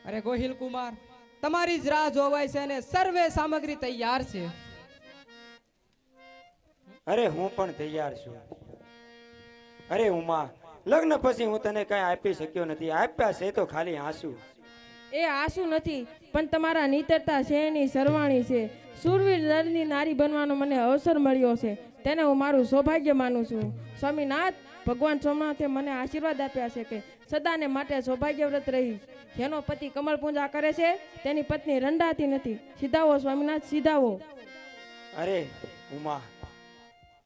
અરે ગોહિલ કુમાર, તમારી જ રાહ જોવાય છે અને સર્વે સામગ્રી તૈયાર છે. અરે હું પણ તૈયાર છું. અરે ઉમા, લગ્ન પછી હું તને કઈ આપી શક્યો નથી. આપ્યા છે તો ખાલી આંસુ. એ આંસુ નથી, પણ તમારા નીતરતા શહેરની સરવાણી છે. શૂરવીર નરની નારી બનવાનો મને અવસર મળ્યો છે, તેને હું મારું સૌભાગ્ય માનું છું. સ્વામીનાથ, ભગવાન સોમનાથે મને આશીર્વાદ આપ્યા છે કે સદાને માટે સૌભાગ્યવ્રત રહીશ. જેનો પતિ કમળ પૂજા કરે છે તેની પત્ની રંડાતી નથી. સીધાવો સ્વામીનાથ, સીધાવો. અરે ઉમા,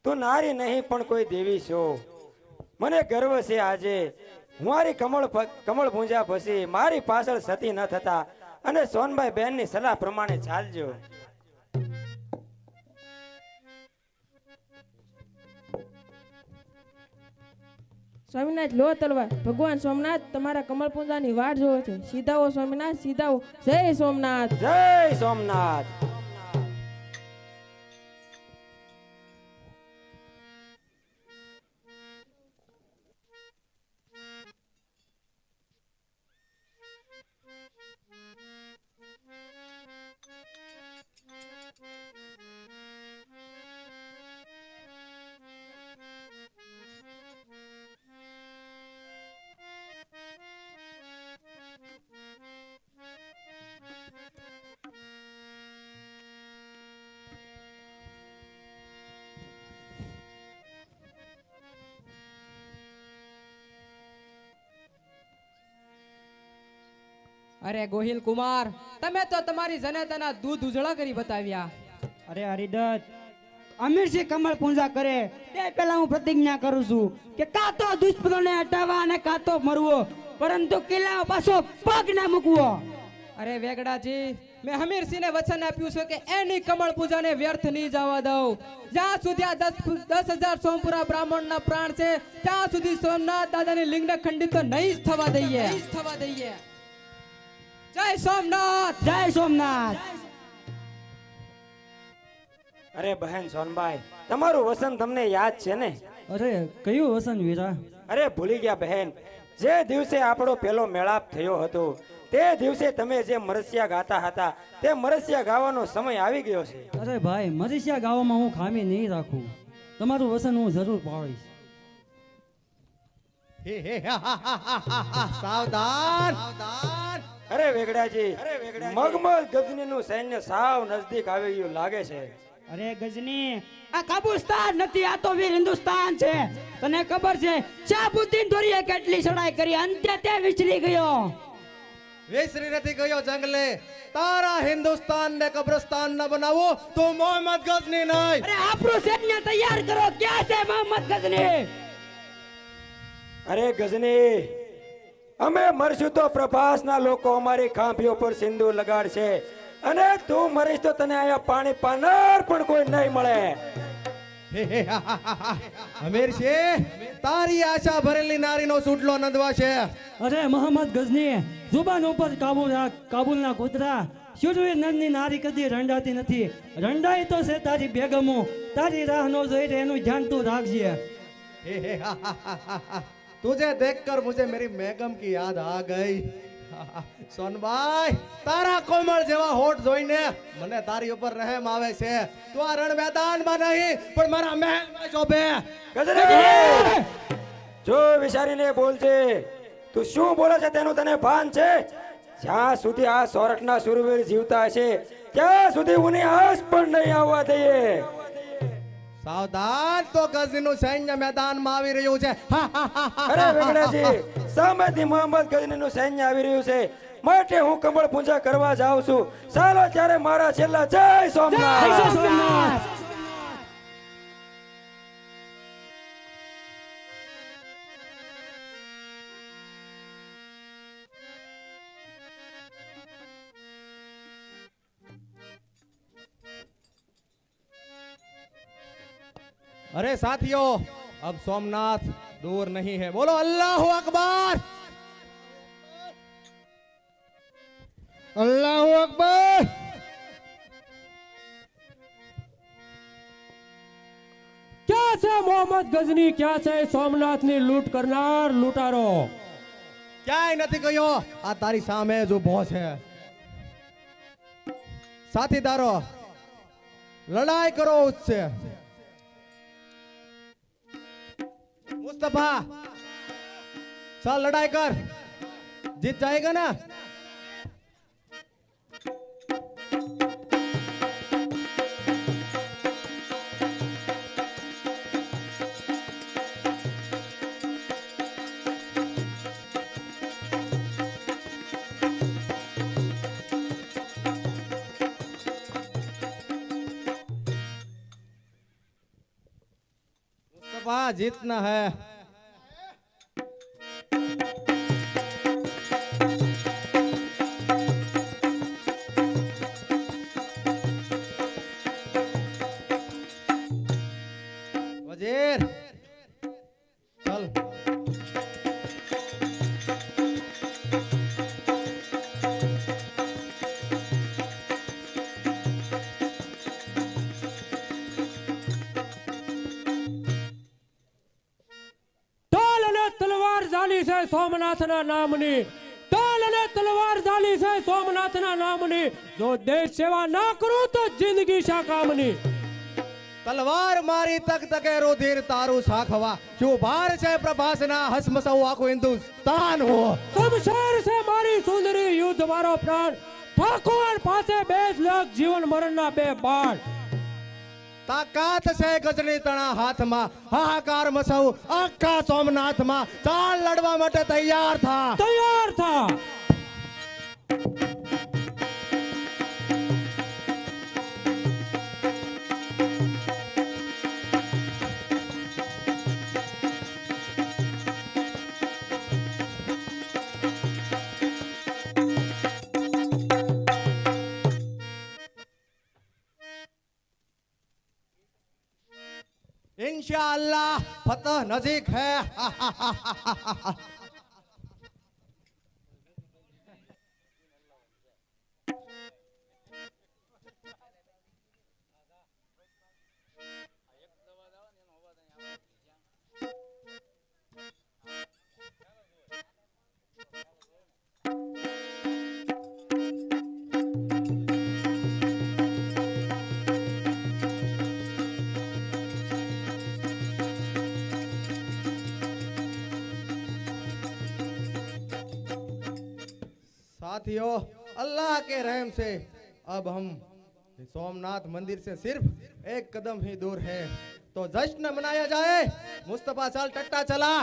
તું નારી નહીં પણ કોઈ દેવી છો. મને ગર્વ છે આજે મારી કમળ પૂંજા પછી મારી પાછળ સતી ન થતા અને સોનભાઈ બહેનની સલાહ પ્રમાણે ચાલજો. સ્વામીનાથ, લો તલવાર. ભગવાન સોમનાથ તમારા કમળ પૂજાની વાટ જોવે છે. સીધાવો સ્વામીનાથ, સીધાવો. જય સોમનાથ. જય સોમનાથ. અરે ગોહિલ કુમાર, તમે તો તમારી જનેતાના દૂધ ઉજળા કરી બતાવ્યા. અરે હરિદત્ત, અમીરસિંહ કમળ પૂજા કરે તે પહેલા હું પ્રતિજ્ઞા કરું છું કે કાં તો દુષ્પરોને હટાવવા અને કાં તો મરવો, પરંતુ કિલ્લા પાછો પગ ના મૂકવો. અરે વેગડાજી, મેં હમીરસિંહને વચન આપ્યું છે કે એની કમળ પૂજાને વ્યર્થ નહીં જવા દઉં. જ્યાં સુધી આ 10,000 સોમપુરા બ્રાહ્મણના પ્રાણ છે ત્યાં સુધી સોમનાથ દાદાની લિંગને ખંડિત નહીં જ થવા દઈએ. જય સોમનાથ. જય સોમનાથ. અરે બહેન સોનબાઈ, તમારું વસન તમને યાદ છે ને? અરે કયું વસન વીરા? અરે ભૂલી ગયા બહેન, જે દિવસે આપણો પહેલો મેળાપ થયો હતો તે દિવસે તમે જે મરસિયા ગાતા હતા તે મરસિયા ગાવાનો સમય આવી ગયો છે. અરે ભાઈ, મરીશિયા ગાવામાં હું ખામી નહીં રાખું. તમારું વસન હું જરૂર પાડીશ. સાવધાન. અરે વેગડાજી, મગમલ ગજનીનું સૈન્ય સાવ નજદીક આવી ગયું લાગે છે. અરે ગજની, આ કાબુસ્તાન નથી, આ તો વીર હિન્દુસ્તાન છે. તને ખબર છે શાહબુદ્દીન દોરીએ કેટલી ચડાઈ કરી, અંતે તે વિચરી ગયો. વિસરી નથી ગયો જંગલે. તારા હિન્દુસ્તાન ને કબ્રસ્તાન ન બનાવો તો મોહમ્મદ ગજની નહીં. અરે આપણું સૈન્ય તૈયાર કરો. ક્યાં છે મોહમ્મદ ગજની? અરે ગજની, અમે મરશું તો પ્રભાસના લોકો અમારી ખાંભીઓ પર સિંદૂર લગાડશે અને તું મરીશ તો તને અહીંયા પાણી પાનાર પણ કોઈ નહીં મળે. અમીરસિંહ, તારી આશા ભરેલી નારીનો સુટલો નંદવા છે. અરે મોહમ્મદ ગજની, જુબાન ઉપર કાબુ રાખ. કાબુલના કૂતરા, શૂરવીર નરની નારી કદી રંડાતી નથી. રંડાઈ તો છે તારી બેગમો. તારી રાહ નો જોઈ રે, એનું ધ્યાન તું રાખજે. तुझे देखकर मुझे मेरी मैगम की याद आ गई. સોનબાઈ, તારા કોમળ જેવા હોઠ જોઈને મને તારી ઉપર રહેમ આવે છે. તું આ રણ મેદાનમાં નહીં પણ મારા મહેલમાં શોભે. ગજની, જો વિચારીને બોલજે. તું શું બોલે છે તેનું તને ભાન છે? જ્યાં સુધી આ સોરઠના શૂરવીર જીવતા છે ત્યાં સુધી ઉની આસ પણ નહીં આવવા દઈએ. સાવધાન, તો ગજનીનું સૈન્ય મેદાનમાં આવી રહ્યું છે. અરે વેગડાજી, સામેથી મોહમ્મદ ગજનીનું સૈન્ય આવી રહ્યું છે માટે હું કમળ પૂજા કરવા જાઉં છું. ચાલો ત્યારે મારા છેલ્લા જય સોમનાથ. अरे साथियों, अब सोमनाथ दूर नहीं है. बोलो अल्लाह अकबर. अल्लाह अकबर. क्या? ક્યાં છે મોહમ્મદ ગજની? ક્યાં છે સોમનાથની લૂંટ કરનાર લૂંટારો? ક્યાંય નથી ગયો, આ તારી સામે જ ઊભો છે. સાથીદારો, લડાઈ કરો उससे. मुस्तफा, चल लड़ाई कर, जीत जाएगा ना. मुस्तफा, जीतना है. वजीर, चल. ઢોલ અને તલવાર ઝાલી છે સોમનાથના નામની. ઢોલ અને તલવાર ઝાલી છે સોમનાથના નામની. જો દેશ સેવા ના કરું તો જિંદગી શા કામની. તલવાર મારી તક તકે રુધિર તારું સાખવા. શું ભાર છે પ્રભાસના, હસમસવ આખું હિન્દુસ્તાન હો. શમશેર છે મારી સુંદરી, યુદ્ધ મારો પ્રાણ. ઠાકોર પાસે 2 લાખ જીવન મરણના 2 બાણ. તાકાત છે ગજની તણા હાથમાં, હાહાકાર મચાવ આખા સોમનાથમાં. ચાલ લડવા માટે તૈયાર થા. તૈયાર થા. इंशाअल्लाह फतह नजीक है. साथियों, अल्लाह के रहम से अब हम सोमनाथ मंदिर से सिर्फ 1 कदम ही दूर है, तो जश्न मनाया जाए. मुस्तफा, चल टट्टा चला.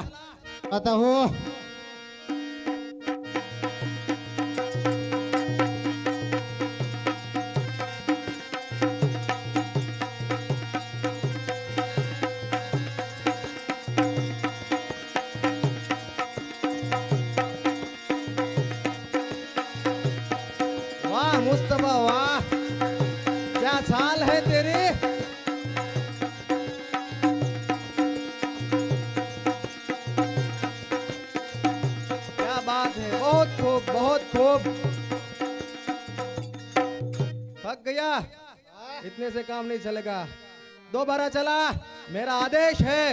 आता हूँ. वाह मुस्तफा, वाह, क्या चाल है तेरी. क्या बात है, बहुत खूब, बहुत खूब. थक गया, इतने से काम नहीं चलेगा. दोबारा चला, मेरा आदेश है.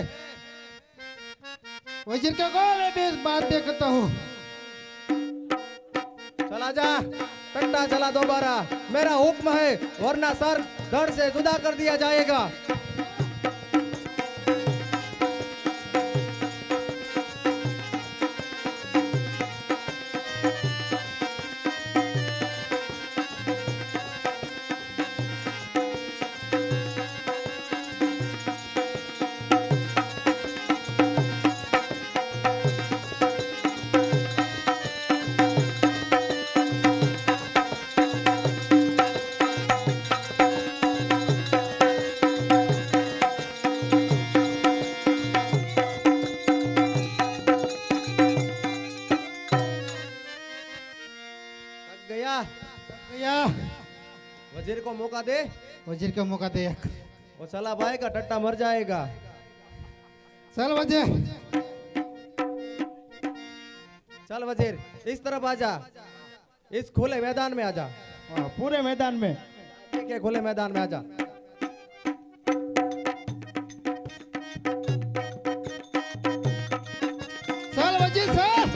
वजीर क्या कहो, मैं भी इस बात देखता हूँ. चला जा, टट्टा चला दोबारा. मेरा हुक्म है, वरना सर धड़ से जुदा कर दिया जाएगा. भैया वजीर को मौका दे. वजीर को मौका दे. वो चला भाई का टट्टा मर जाएगा. चल वजीर. चल वजीर, इस तरफ आजा, इस खुले मैदान में आजा. पूरे मैदान में. ठीक है, खुले मैदान में आजा. चल वजीर सर.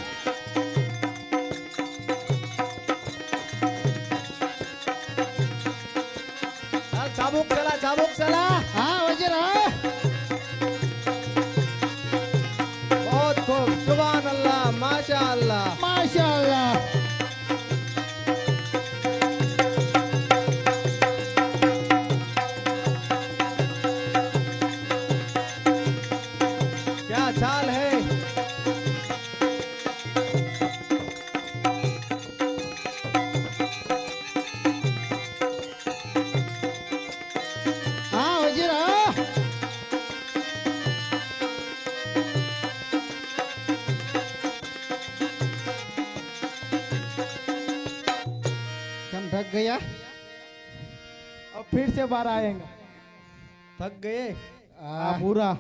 भैया अब फिर से बाहर आएंगे। थक गए पूरा।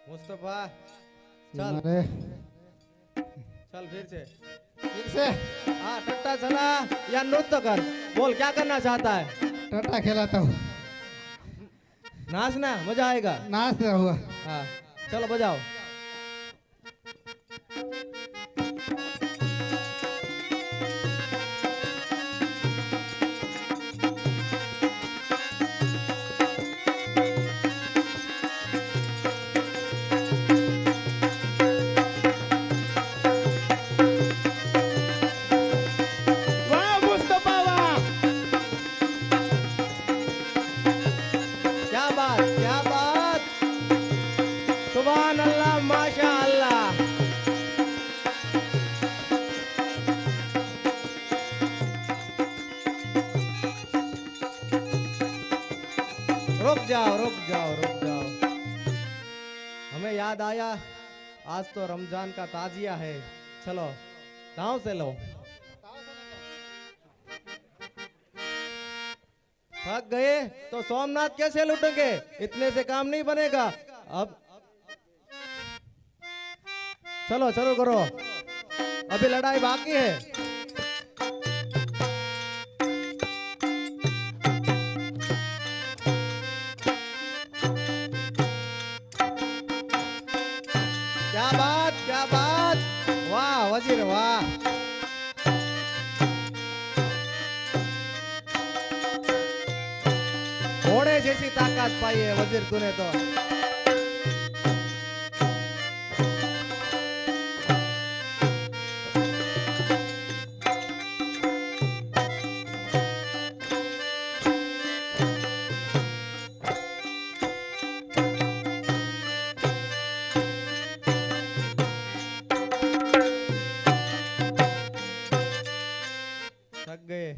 मुस्तफा चल अरे चल फिर से हाँ टट्टा चला या नृत्य कर। बोल क्या करना चाहता है। टटा खिलाता हूँ, नाचना मजा आएगा। नाचता हुआ। हाँ चलो बजाओ। वाह मुस्तफा वाह, क्या बात क्या बात। सुभान अल्लाह माशा अल्लाह। रुक जाओ रुक जाओ रुक जाओ। हमें याद आया आज तो रमजान का ताजिया है। चलो दांव से लो। थक गए तो सोमनाथ कैसे लुटेंगे, इतने से काम नहीं बनेगा। अब चलो चलो करो, अभी लड़ाई बाकी है। क्या बात वाह वजीर वाह। घोड़े जैसी ताकत पाई है वजीर तूने तो। थक गए।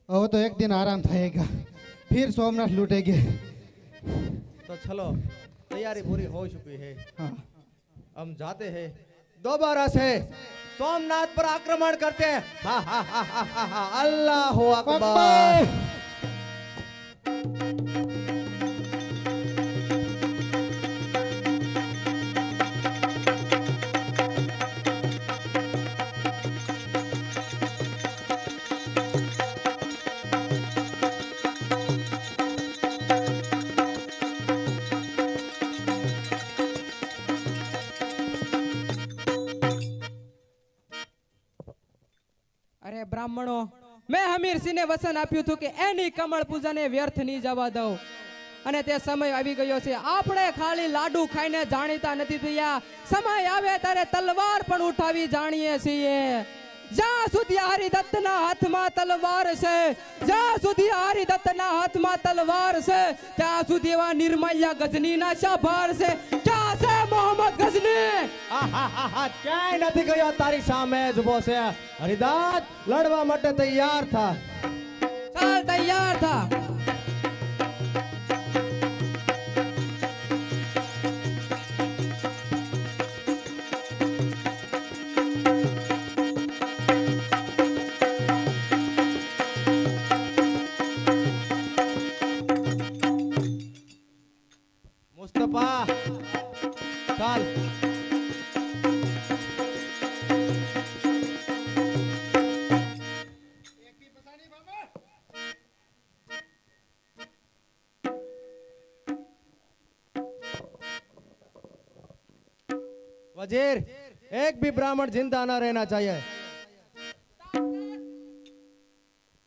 वो तो एक दिन आराम थाएगा, फिर सोमनाथ लूटेंगे। तो चलो तैयारी पूरी हो चुकी है, हाँ। हम जाते हैं दोबारा से सोमनाथ पर आक्रमण करते हैं। हा हा हा हा हा हा अल्लाह अकबर। અરે બ્રાહ્મણો, મેં હમીરસિંહને વચન આપ્યું હતું કે એની કમળ પૂજાને વ્યર્થ નહીં જવા દઉં, અને તે સમય આવી ગયો છે. આપણે ખાલી લાડુ ખાઈને જાણીતા નથી થયા, સમય આવે ત્યારે તલવાર પણ ઉઠાવી જાણીએ છીએ. જ્યાં સુધી હરિદત્તના હાથમાં તલવાર છે, જ્યાં સુધી હરિદત્તના હાથમાં તલવાર છે, ત્યાં સુધી એવા નિર્મલ્ય ગજનીના શાભાર છે. ક્યાં છે મોહમ્મદ ગજની? ક્યાંય નથી ગયો, તારી સામે જ ઉભો છે. હરિદાસ લડવા માટે તૈયાર થા. ચાલ તૈયાર થા. મુસ્તફા ચાલ. वजीर, एक भी ब्राह्मण जिंदा न रहना चाहिए.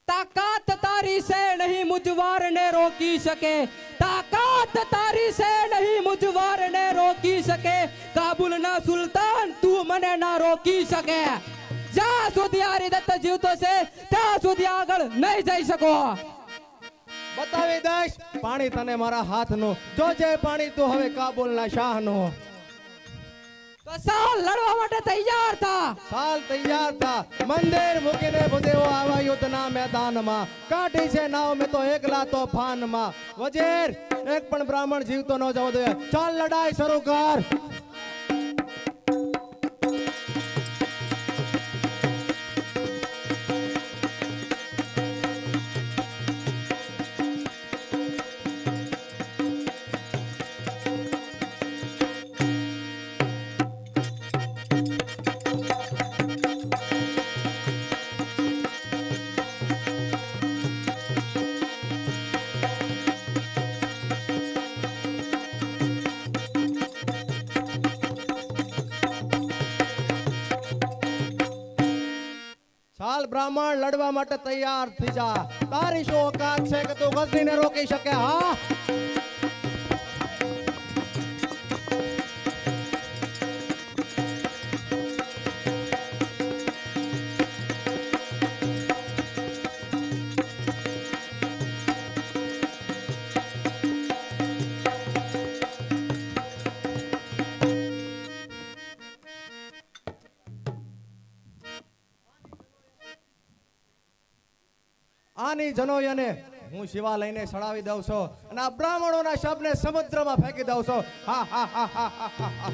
તાકાત તારી છે નહીં મુજવારને રોકી શકે, તાકાત તારી છે નહીં મુજવારને રોકી શકે. કાબુલના સુલતાન તું મને ના રોકી શકે. જ્યાં સુધી હરિદત્ત જીવતો છે ત્યાં સુધી આગળ નહીં જઈ શકો. બતાવી દઈશ પાણી તને મારા હાથનું. જોજે પાણી તું હવે કાબુલના શાહનું. તો સાલ લડવા માટે તૈયાર થા. સાલ તૈયાર થા. મંદિર મૂકીને ભૂદેવો આવા યુદ્ધના મેદાનમાં. કાઢી છે નાવ મેં તો એકલા તો ફાનમાં. વજીર એક પણ બ્રાહ્મણ જીવતો ન જવો જોઈએ. ચાલ લડાઈ શરૂ કર. ચાલ બ્રાહ્મણ લડવા માટે તૈયાર થઈ જા. તારી શું ઓકાત છે કે તું ગઝનીને રોકી શકે? હા આની જનોયને હું શિવા લઈને સડાવી દઉં છું અને આ બ્રાહ્મણોના શબને સમુદ્રમાં ફેંકી દઉં છું. હા હા હા હા હા હા હા.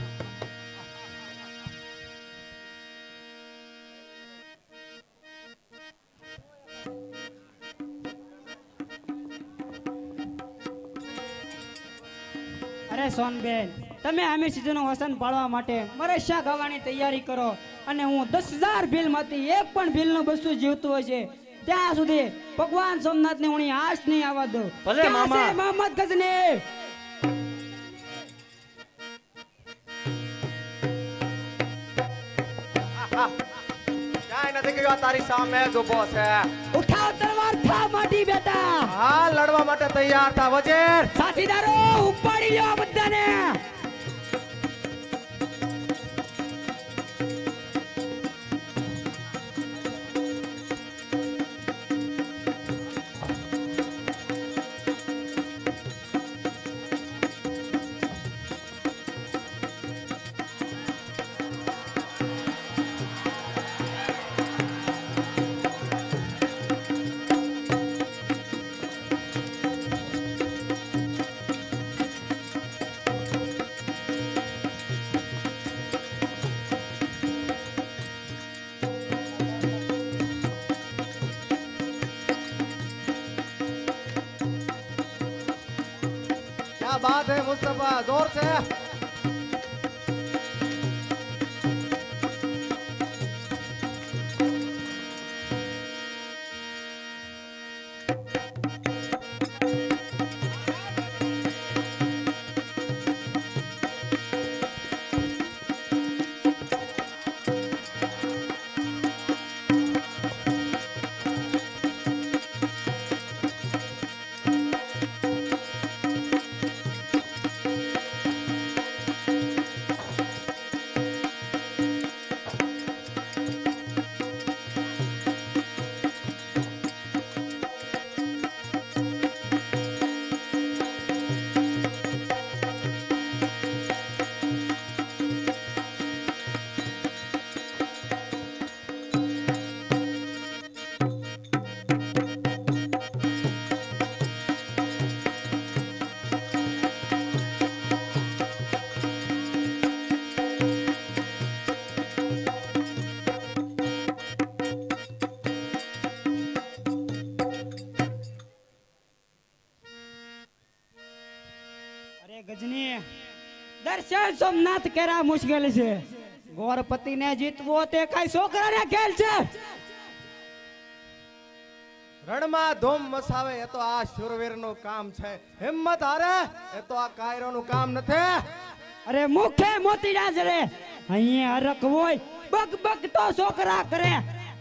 અરે સોનબેન, તમે આમે સીઝનનું વસન પાળવા માટે મારે શા ગાવાની તૈયારી કરો અને હું 10,000 ભીલમાંથી એક પણ ભીલનું બસ્તું જીવતું હોય છે ત્યાં સુધી ભગવાન સોમનાથને હું આશ નહીં આવવા દઉં. ભલે ક્યાં મામા. છે મોહમ્મદ ગઝની? ક્યાંય નથી ગયો, આ તારી સામે જ ઊભો છે. ઉઠાવ તલવાર, થા માટી બેટા. હા લડવા માટે તૈયાર થા વજીર. સાથીદારો ઉપાડી લો આ બધાને. क्या बात है मुस्तफा, जोर से. ગજની, દર્શન સોમનાથ કેરા મુશ્કેલ છે. ગોરપતિને જીતવો તે કઈ છોકરાને ખેલ છે? રણમાં ધૂમ મસાવે એ તો આ શૂરવીરનું કામ છે. હિંમત હારે એ તો આ કાયરોનું કામ નથી. અરે મુખે મોતી ના જરે, અહીંયા હરક હોય બક બક તો છોકરા કરે,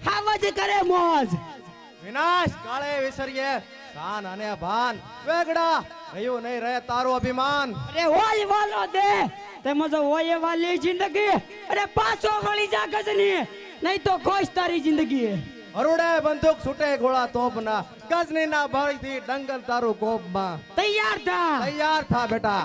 હાવજ કરે મોજ. વિનાશ કાળે વિસરીએ શાન અને ભાન. વેગડા રહ્યું નહીં રહે તારું અભિમાન. અરે હોય વાલો દે તેમજ હોય વાલી જિંદગી. અરે પાછો વળી જા ગજની, નહીં તો ખોશ તારી જિંદગી. હરુડે બંદૂક છૂટે ગોળા તોપના. ગજનીના બળથી ડંગલ તારું કોપમાં. તૈયાર થા. તૈયાર થા બેટા.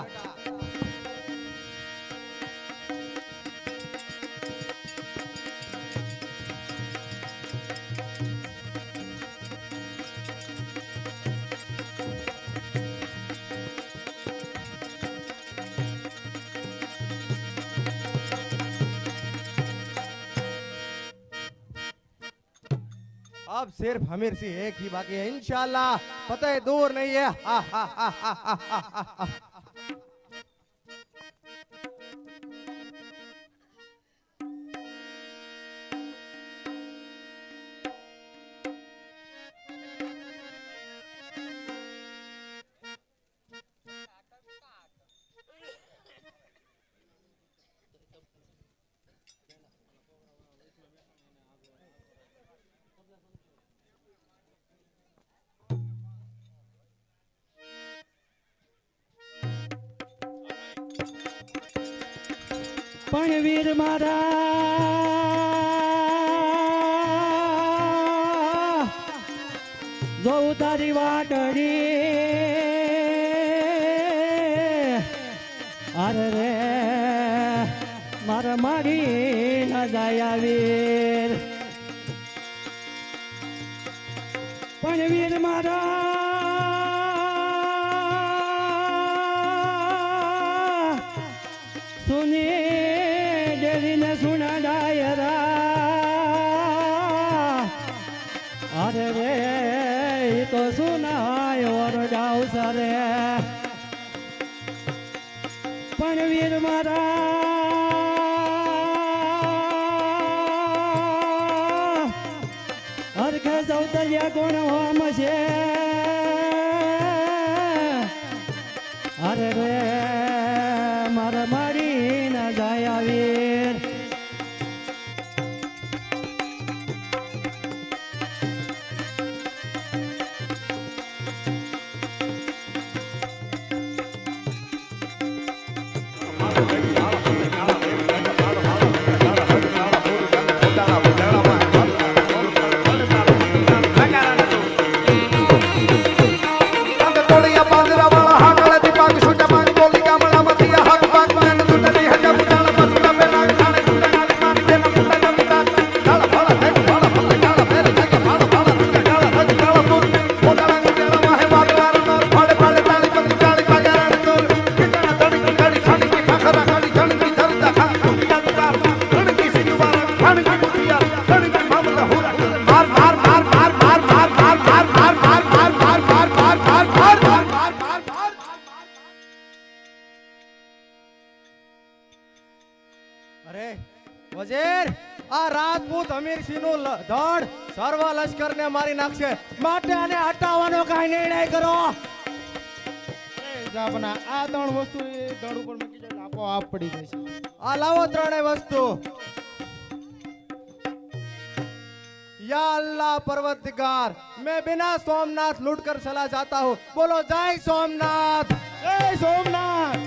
अब सिर्फ हमीर सिंह एक ही बाकी है, इंशाल्लाह पता है दूर नहीं है। हा, हा, हा, हा, हा, हा, हा, हा। પણ વીર મારા જોઉં તારી વાટડી અરે રે મારા મારી ના જાય વીર પણ વીર મારા સુની ડેરીને સુના ડાયરા અરે રે ઈ તો સુનાય ઓરડાવ સરે પણ વીર મારા હરખે સૌતલિયા કોણ હોમ છે અરે રે મારા મારી ના જાય વીર અરે વજીર, આ રાજપૂત હમીરસિંહ નું ધડ સર્વ લશ્કર ને મારી નાખશે, માટે આને હટાવવાનો કાંઈ નિર્ણય કરો. જાપના આ ત્રણ વસ્તુ એ ધડ ઉપર મૂકી દે આપો આપ પડી જશે. આ લાવો ત્રણેય વસ્તુ. या अल्लाह पर्वतगार, मैं बिना सोमनाथ लूट कर चला जाता हूँ. बोलो जय सोमनाथ. જય સોમનાથ.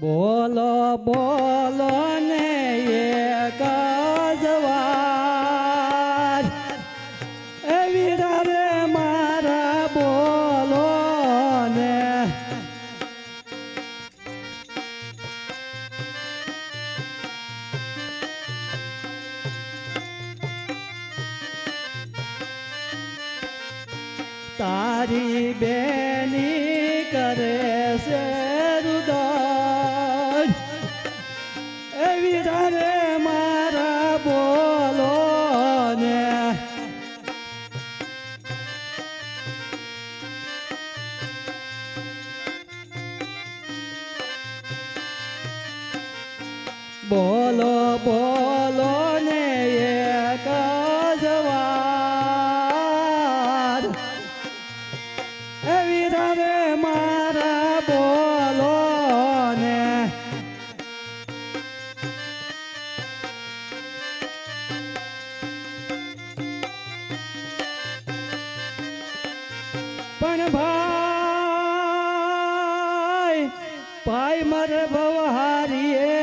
બોલો બોલો ને એક જ વાર એ વીરા રે મારા બોલો ને તારી બેની કરે છે રુદન એ વીરા રે મારા બોલો ને બોલો બોલો ને એક જ વાર એ વીરા રે મારા બોલો ને પણ ભાઈ ભાઈ મારે ભવહારીએ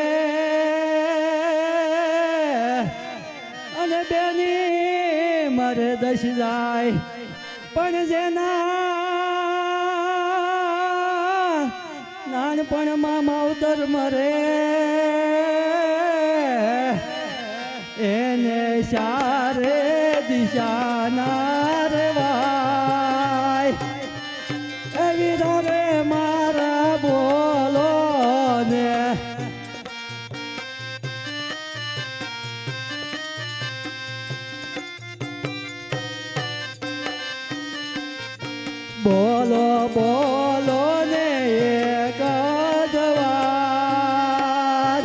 અને બેની મારે દશ જાય પણ જેના નાનપણમાં માવતર મરે એને સારે દિશાના રેવાય એ વીરા રે મારા બોલો ને બોલો બોલો ને એક જ વાત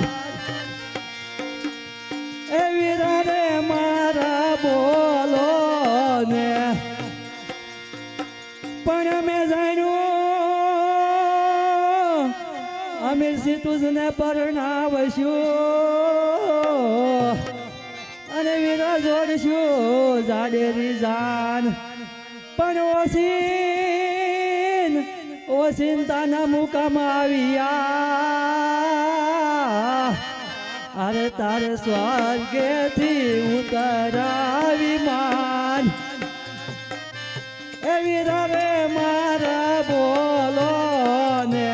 એ વીરા રે મારા બોલો ને પણ અમે જાણ્યું અમીર સીતુજને પરણાવશું અને વીરા જોડશું જાડેરી જાન પણ ઓસિંતાના મુકામ આવ્યા અરે તારે સ્વર્ગેથી ઉતરાવી માન એ વીરા રે મારા બોલો ને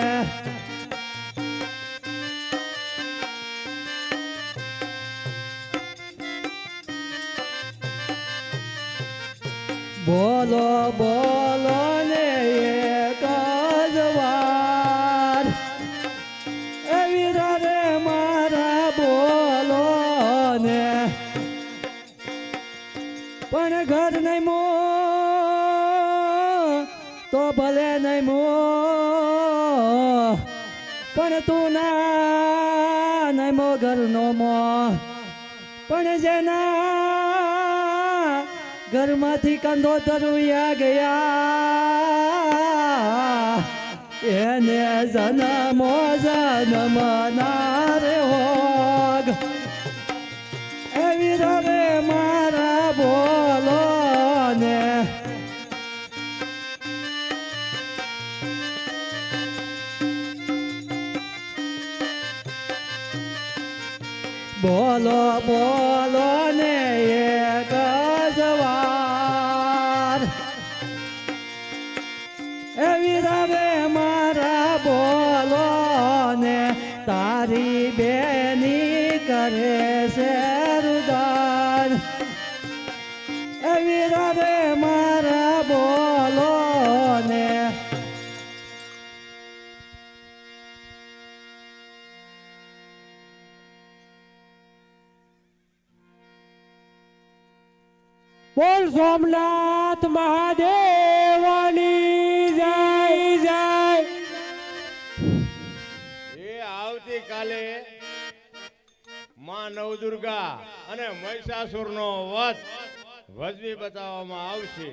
બોલો બોલો ને એક જ વાર એ વીરા રે મારા બોલો ને પણ ઘર નહીં મો તો ભલે નહીં મો પણ તું ના નહીં મો ઘરનો મો પણ જેના ઘરમાંથી કંદોતરુયા ગયા એને જન્મો જન્મનાર હોગ એ વીરા રે મારા બોલો ને બોલો બોલો ને એક જ વાર એ વીરા રે મારા બોલો ને તારી બેની કરે છે રુદાન એ વીરા રે મારા બોલો ને બોલ સોમનાથ મહાદેવની જય જય એ આવતીકાલે માં નવદુર્ગા અને મહિષાસુરનો વધ ભજવી બતાવવામાં આવશે.